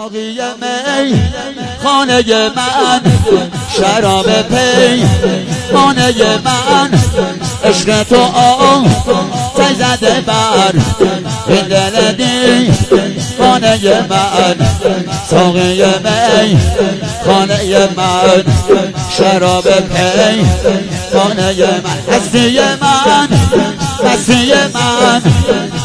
ساقی می خانه من، شراب پی خانه من، عشق تو تی زده بر این دل دی خانه من. ساقی می خانه من، شراب پی خانه من. هستی من هستی من،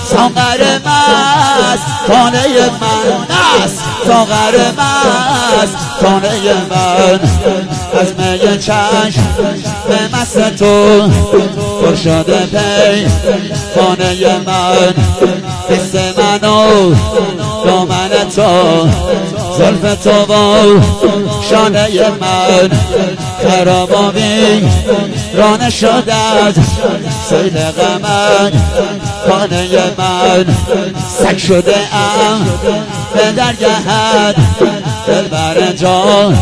ساغر مست خانه من است، ساغر مست خانه من. از می چشم به مست تو پر شده پی خانه من. حس منو دامن تو، زلف تو و شانه من. خرابابی رانه شدد سیل غمن خانه من. سگ شده ام به درگهد دلبر جان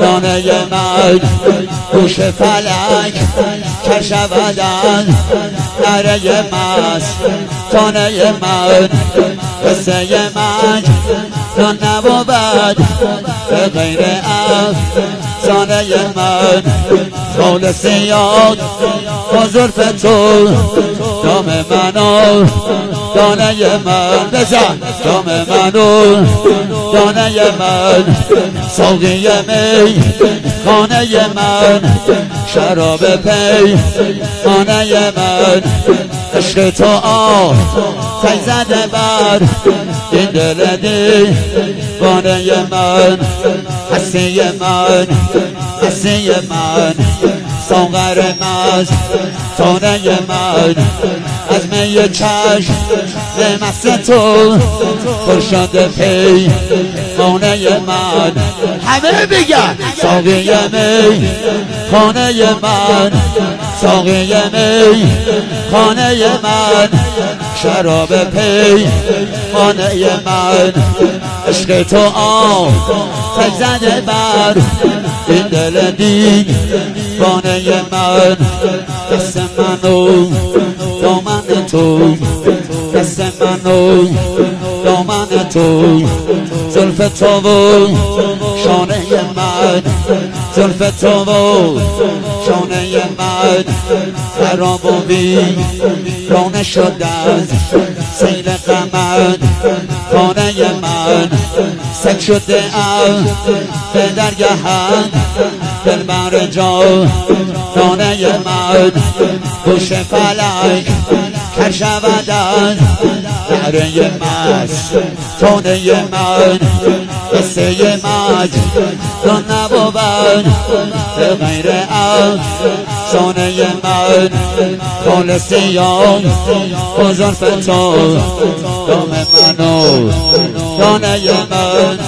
دانه من. گوش فلک که شودن نره مست تانه من. قصه من نان نبود به غیر افسانه من. خال سیاد با زلف تو دام منو دانه من. بزن دام منو دانه من. ساقی می خانه من، شراب پی خانه من. عشق تو تی زده بر این دل دی خانه من. هستی من هستی من، ساغر مست خانه من. از می چشم به مست تو پر شده پی خانه من. همه بگن ساقی می خانه من، ساقی می خانه من، شراب پی خانه من. عشق تو تی زده بر این دل دی خانه من. دست منو دامن تو، دست منو دامن تو، زلف تو و شانه من، زلف تو و شانه من. خراب و بی رانه شده از سیل غمن خانه من. سگ شده ام به درگهد دلبر جان دانه من. گوش فلک کر شودن نره مست تانه من. قصه مجنون نبود به غیر افسانه من. خالصیان با زلف تو دام منو دانه من.